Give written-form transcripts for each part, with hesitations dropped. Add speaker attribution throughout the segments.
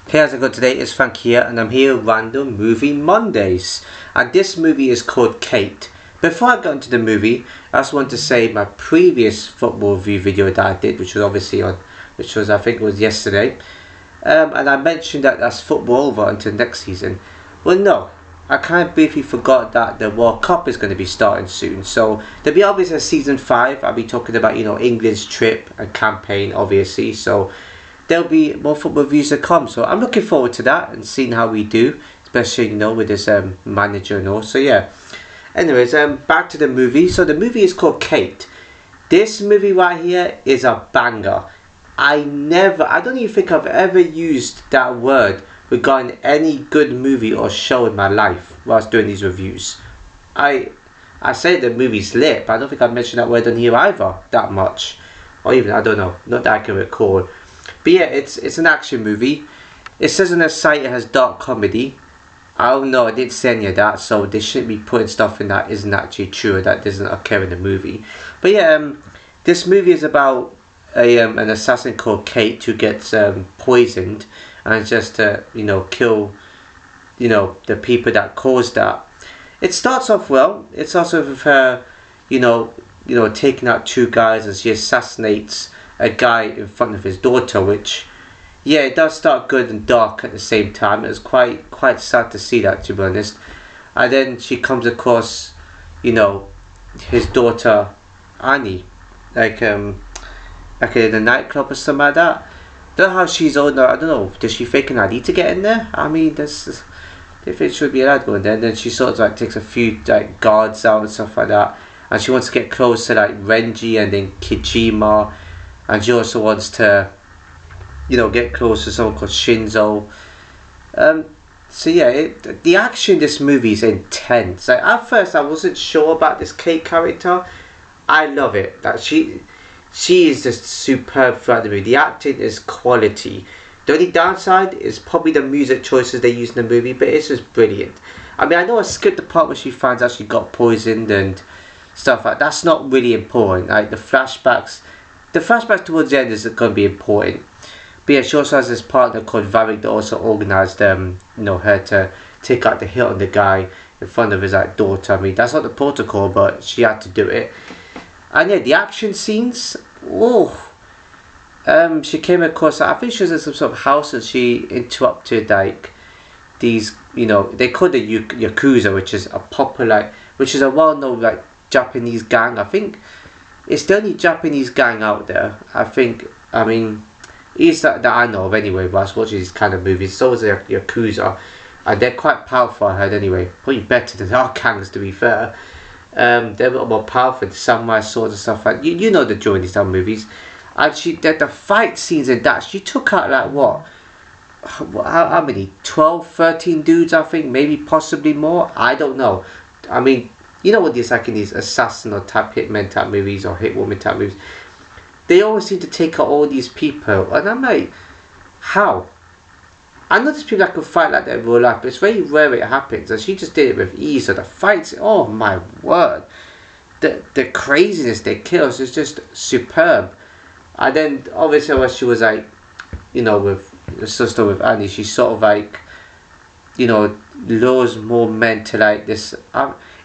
Speaker 1: Hey, how's it going today? It's Frank here and I'm here with Random Movie Mondays. And this movie is called Kate. Before I go into the movie, I just want to say my previous football review video that I did, which was I think it was yesterday. And I mentioned that that's football over until next season. Well, no. I kind of briefly forgot that the World Cup is going to be starting soon. So there'll be obviously a season 5. I'll be talking about, England's trip and campaign, obviously. So there'll be more football reviews to come. So I'm looking forward to that and seeing how we do, especially with this manager and all. So yeah. Anyways, back to the movie. So the movie is called Kate. This movie right here is a banger. I don't even think I've ever used that word regarding any good movie or show in my life whilst doing these reviews. I say the movie's lit, but I don't think I've mentioned that word on here either that much. Or even, I don't know, not that I can recall. But yeah, it's an action movie. It says on the site it has dark comedy. I don't know, I didn't say any of that, so they shouldn't be putting stuff in that isn't actually true or that doesn't occur in the movie. But yeah, this movie is about an assassin called Kate who gets poisoned and just to kill the people that caused that. It starts off well. It starts off with her taking out two guys as she assassinates a guy in front of his daughter, which yeah, it does start good and dark at the same time. It was quite sad to see that, to be honest. And then she comes across his daughter Annie, like in the nightclub or something like that. Don't know how she's old now. I don't know. Does she fake an ID to get in there? I mean, they think it should be allowed going there. And then she sort of takes a few guards out and stuff like that. And she wants to get close to Renji and then Kijima. And she also wants to, get close to someone called Shinzo. So yeah, the action in this movie is intense. At first, I wasn't sure about this Kate character. I love it. That she is just superb throughout the movie. The acting is quality. The only downside is probably the music choices they use in the movie, but it's just brilliant. I mean, I know I skipped the part where she finds out she got poisoned and stuff like that. That's not really important. The flashbacks towards the end is going to be important. But yeah, she also has this partner called Varric that also organised her to take out the hit on the guy in front of his daughter. I mean, that's not the protocol, but she had to do it. And yeah, the action scenes, she came across, I think she was in some sort of house and she interrupted these, they call it Yakuza, which is a popular, which is a well-known Japanese gang. I think it's the only Japanese gang out there. I mean, is that I know of anyway, but I was watching these kind of movies. So is a Yakuza, and they're quite powerful, I heard anyway. Probably better than our gangs, to be fair. They're a lot more powerful, samurai swords and stuff like that. You know the joy in these type of movies. And the fight scenes in that, she took out how many? 12, 13 dudes, I think, maybe possibly more. I don't know. I mean, you know what it's like in these assassin or type hitman type movies or hitwoman type movies. They always seem to take out all these people, and I'm like, how? I know there's people that can fight like that in real life, but it's very rare it happens, and she just did it with ease. So the fights, oh my word, the craziness they kill is just superb. And then obviously when she was with the sister with Annie, she sort of lures more men to this.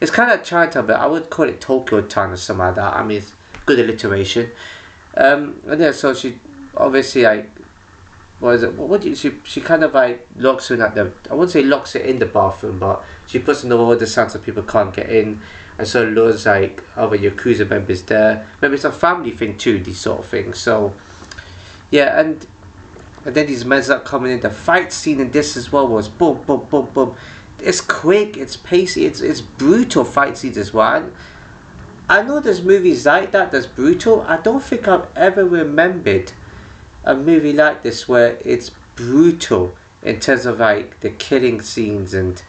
Speaker 1: It's kind of like Chinatown, but I would call it Tokyo Town or something like that. I mean, it's good alliteration. And yeah, so she obviously she kind of locks her in I wouldn't say locks it in the bathroom, but she puts in all the sound so people can't get in, and so lures other Yakuza members there. Maybe it's a family thing too, these sort of things. So yeah, and then these men start coming in. The fight scene in this as well was boom, boom, boom, boom. It's quick, it's pacey, it's brutal fight scenes as well. I know there's movies like that that's brutal. I don't think I've ever remembered a movie like this where it's brutal in terms of the killing scenes and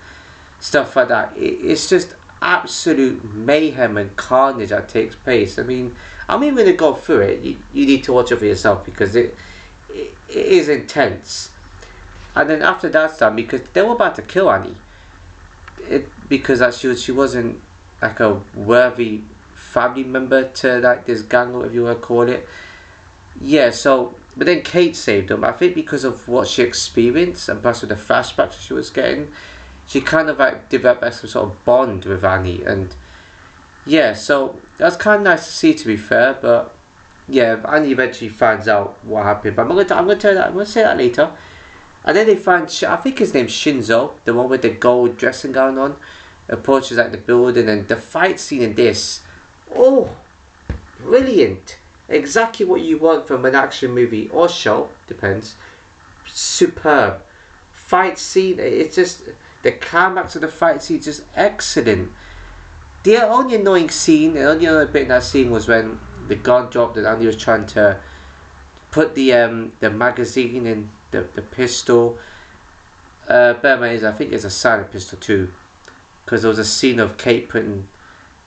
Speaker 1: stuff like that. It's just absolute mayhem and carnage that takes place. I mean when to go through it, you need to watch it for yourself because it is intense. And then after that's done, because they were about to kill Annie, because she wasn't a worthy family member to this gang, or whatever you want to call it. Yeah, so but then Kate saved him. I think because of what she experienced and plus with the flashbacks she was getting, she kind of like developed like some sort of bond with Annie, and yeah, so that's kind of nice to see, to be fair. But yeah, Annie eventually finds out what happened. But I'm gonna say that later. And then they find, I think his name's Shinzo, the one with the gold dressing gown on, approaches like the building, and the fight scene in this, oh, brilliant! Exactly what you want from an action movie or show, depends. Superb fight scene. It's just the climax of the fight scene is just excellent. The only annoying scene, the only other bit in that scene was when the gun dropped and Andy was trying to put the magazine in the pistol. Bear in mind, I think it's a silent pistol too, because there was a scene of Kate putting.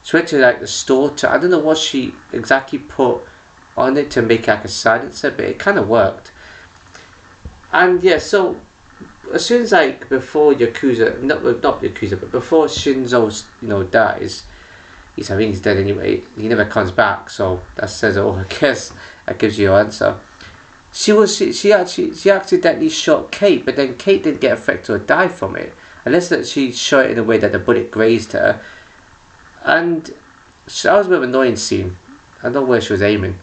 Speaker 1: She went to like the store to, I don't know what she exactly put on it to make like a silencer, but it kind of worked. And yeah, so as soon as like before Yakuza, not Yakuza, but before Shinzo, dies, I think he's dead anyway. He never comes back, so that says it all. I guess that gives you your answer. She accidentally shot Kate, but then Kate didn't get affected or die from it, unless that she shot it in a way that the bullet grazed her. And that was a bit of an annoying scene. I don't know where she was aiming.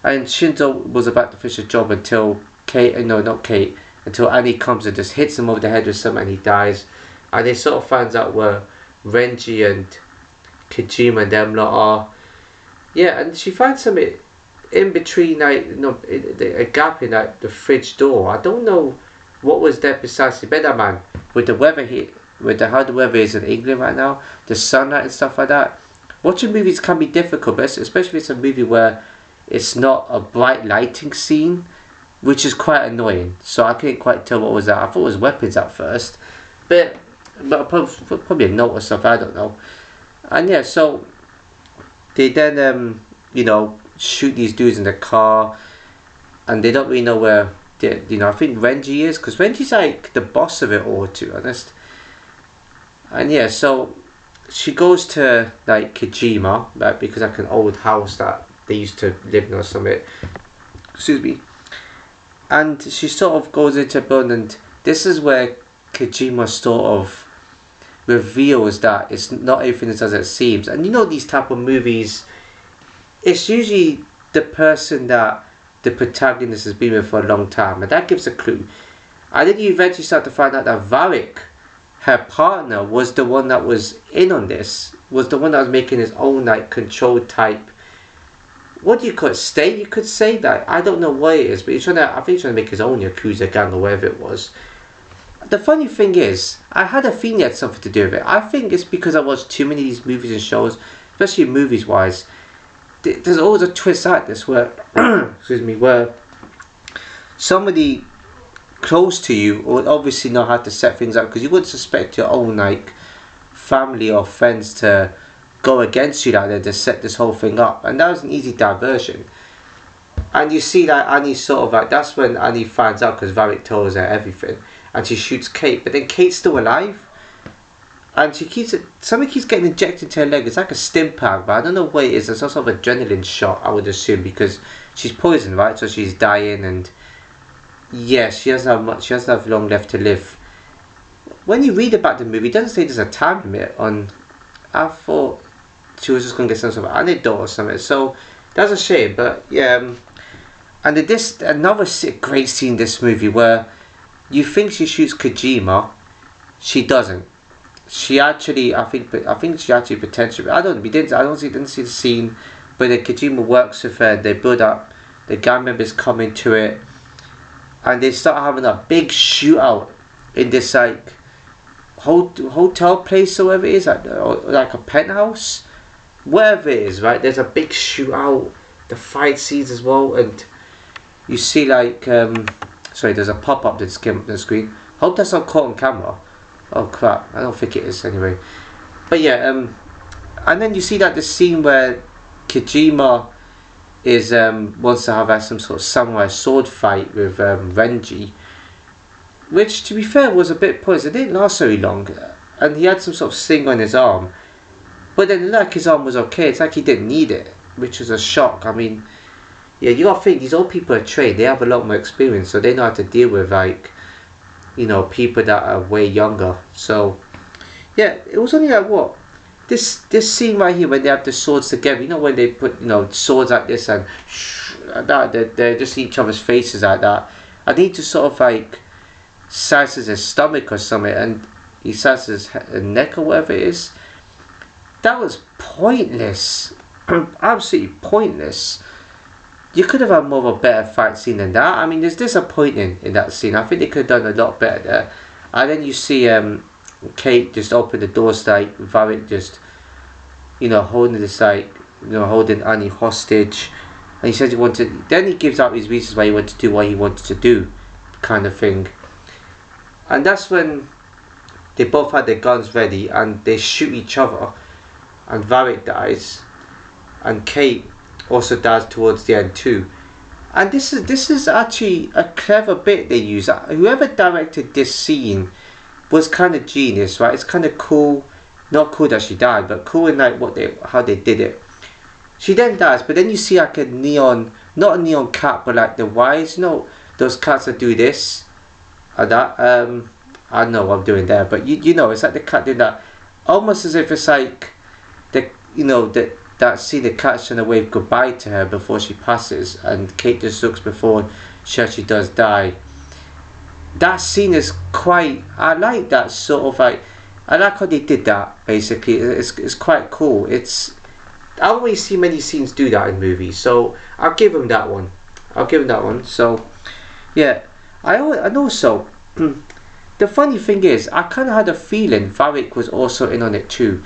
Speaker 1: And Shinzo was about to finish the job until until Annie comes and just hits him over the head with something and he dies. And they sort of finds out where Renji and Kojima and them lot are. Yeah, and she finds something in between, a gap in the fridge door. I don't know what was there precisely. Better man, with the weather here, with how the weather is in England right now, the sunlight and stuff like that. Watching movies can be difficult, but especially if it's a movie where it's not a bright lighting scene, which is quite annoying. So I couldn't quite tell what was that. I thought it was weapons at first, but probably a note or stuff. I don't know. And yeah, so they then shoot these dudes in the car, and they don't really know where I think Renji is, because Renji's like the boss of it all, to be honest. And yeah, so she goes to like Kojima, like, because like an old house that they used to live in or something. Excuse me. And she sort of goes into a building, and this is where Kojima sort of reveals that it's not everything as it seems. And these type of movies, it's usually the person that the protagonist has been with for a long time, and that gives a clue. And then you eventually start to find out that Varric, her partner, was the one that was in on this, was the one that was making his own like controlled type. What do you call it? State? You could say that. I don't know what it is, but I think he's trying to make his own Yakuza gang or whatever it was. The funny thing is, I had a feeling it had something to do with it. I think it's because I watched too many of these movies and shows, especially movies wise. There's always a twist like this where, where somebody close to you would obviously know how to set things up, because you wouldn't suspect your own like family or friends to go against you like that to set this whole thing up. And that was an easy diversion. And you see that Annie sort of like, that's when Annie finds out, because Varric tells her everything, and she shoots Kate, but then Kate's still alive, and something keeps getting injected into her leg. It's like a stim pack, but I don't know what it is. It's some sort of adrenaline shot, I would assume, because she's poisoned, right? So she's dying, and yeah, she doesn't have long left to live. When you read about the movie, it doesn't say there's a time limit on. I thought she was just going to get some sort of anecdote or something, so that's a shame. But yeah, and this another great scene in this movie where you think she shoots Kojima, she doesn't. She actually, I think she actually potentially. I don't see the scene, but the Kojima works with her. They build up. The gang members come into it, and they start having a big shootout in this like hotel place or whatever it is, like a penthouse, wherever it is, right? There's a big shootout, the fight scenes as well, and you see like there's a pop-up that's came up on the screen. Hope that's not caught on camera. Oh crap, I don't think it is anyway. But yeah, and then you see that the scene where Kojima is wants to have some sort of samurai sword fight with Renji, which to be fair was a bit pointless. It didn't last very long, and he had some sort of sting on his arm, but then like his arm was okay. It's like he didn't need it, which was a shock. I mean, Yeah, you gotta think these old people are trained. They have a lot more experience, so they know how to deal with like, people that are way younger. So yeah, it was only like what this scene right here when they have the swords together. When they put swords like this and that they're just each other's faces like that. I need to sort of like slices his stomach or something, and he slices his neck or whatever it is. That was pointless. Absolutely pointless. You could have had more of a better fight scene than that. I mean, there's disappointing in that scene. I think they could have done a lot better there. And then you see Kate just open the doors like Varric just holding this like holding Annie hostage, and he says he wanted. Then he gives out his reasons why he wanted to do what he wanted to do, kind of thing. And that's when they both had their guns ready and they shoot each other, and Varric dies, and Kate also dies towards the end too. And this is actually a clever bit they use. Whoever directed this scene was kind of genius, right? It's kind of cool. Not cool that she died, but cool in like how they did it. She then dies, but then you see like a neon, not a neon cat, but like the wires, those cats that do this and that. I don't know what I'm doing there, but it's like the cat doing that, almost as if it's like that scene the cat's trying to wave goodbye to her before she passes, and Kate just looks before she actually does die. That scene is I like that sort of like, I like how they did that basically. It's quite cool. I don't really see many scenes do that in movies, so I'll give him that one. So yeah, and also the funny thing is, I kind of had a feeling Varric was also in on it too,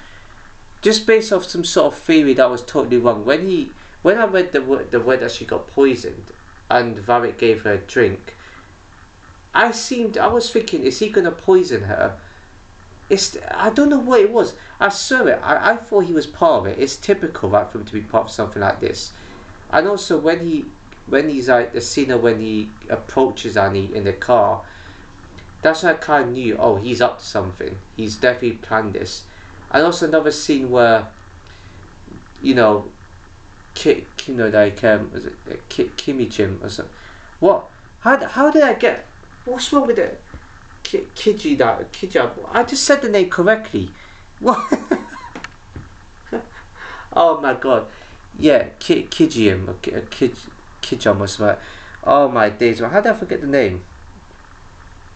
Speaker 1: just based off some sort of theory that was totally wrong. When I read the word that she got poisoned and Varric gave her a drink, I was thinking, is he gonna poison her? I don't know what it was. I saw it. I thought he was part of it. It's typical, right, for him to be part of something like this. And also when he's like the scene when he approaches Annie in the car, that's when I kind of knew, oh, he's up to something. He's definitely planned this. And also another scene where, was it Kimmy Jim or something? What? How did I get? What's wrong with it? Kijab. I just said the name correctly. What? Oh my god. Yeah, Kijam or Kijam or something. Oh my days. How did I forget the name?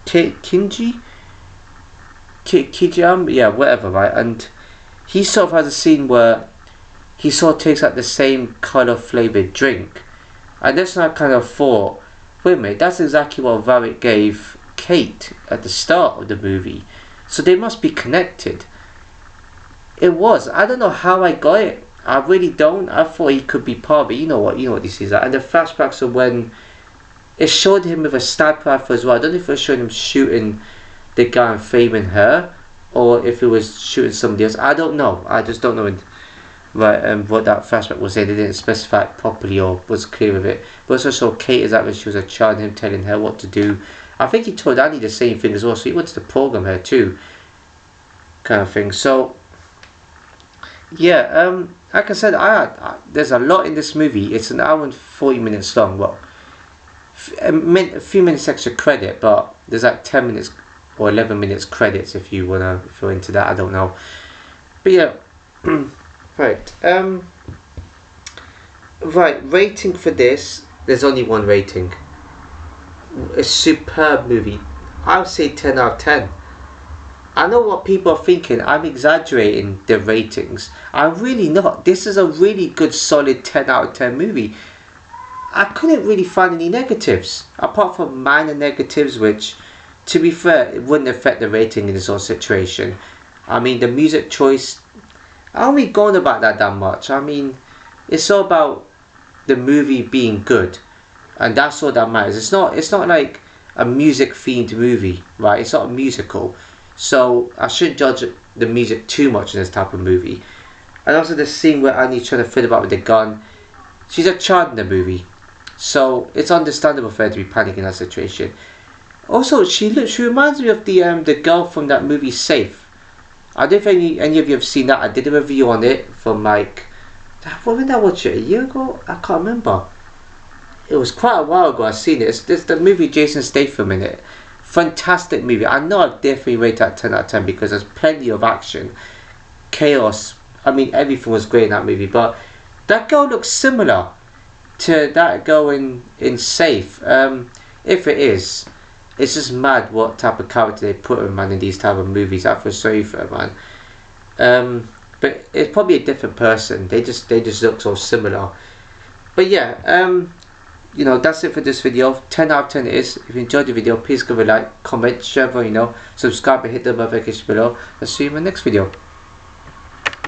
Speaker 1: Kijam? Yeah, whatever, right? And he sort of has a scene where he sort of takes like the same colour flavoured drink. And that's when I kind of thought, wait a minute, that's exactly what Varric gave Kate at the start of the movie, so they must be connected. It was. I don't know how I got it. I really don't. I thought he could be part of it. You know what this is like. And the flashbacks of when it showed him with a sniper rifle as well. I don't know if it was showing him shooting the guy and framing her, or if it was shooting somebody else. I don't know. I just don't know what that flashback was saying. They didn't specify it properly or was clear with it. But also saw Kate as that when she was a child, him telling her what to do. I think he told Annie the same thing as well, so he wanted to program her too, kind of thing. So yeah, like I said, there's a lot in this movie. It's an hour and 40 minutes long. Well, a few minutes extra credit, but there's like 10 minutes or 11 minutes credits if you're into that. I don't know, but yeah. Right. Right. Rating for this. There's only one rating. A superb movie. I would say 10 out of 10. I know what people are thinking. I'm exaggerating the ratings. I'm really not. This is a really good, solid 10 out of 10 movie. I couldn't really find any negatives, apart from minor negatives, which, to be fair, it wouldn't affect the rating in this whole situation. I mean, the music choice, I don't really go on about that much. I mean, it's all about the movie being good, and that's all that matters. It's not like a music themed movie, right? It's not a musical, so I shouldn't judge the music too much in this type of movie. And also the scene where Annie's trying to fiddle about with the gun. She's a child in the movie, so it's understandable for her to be panicking in that situation. Also, she reminds me of the girl from that movie Safe. I don't think any of you have seen that. I did a review on it from like, when did I watch it? A year ago? I can't remember. it was quite a while ago I seen it. It's the movie Jason Statham in it. Fantastic movie. I know I'd definitely rate that 10 out of 10 because there's plenty of action, chaos. I mean, everything was great in that movie. But that girl looks similar to that girl in Safe. If it is, it's just mad what type of character they put her, man, in these type of movies. I feel sorry for her, man. But it's probably a different person. They just look so similar. But yeah, you know, that's it for this video. 10 out of 10 it is. If you enjoyed the video, please give a like, comment, share, subscribe and hit the notification below. I'll see you in my next video.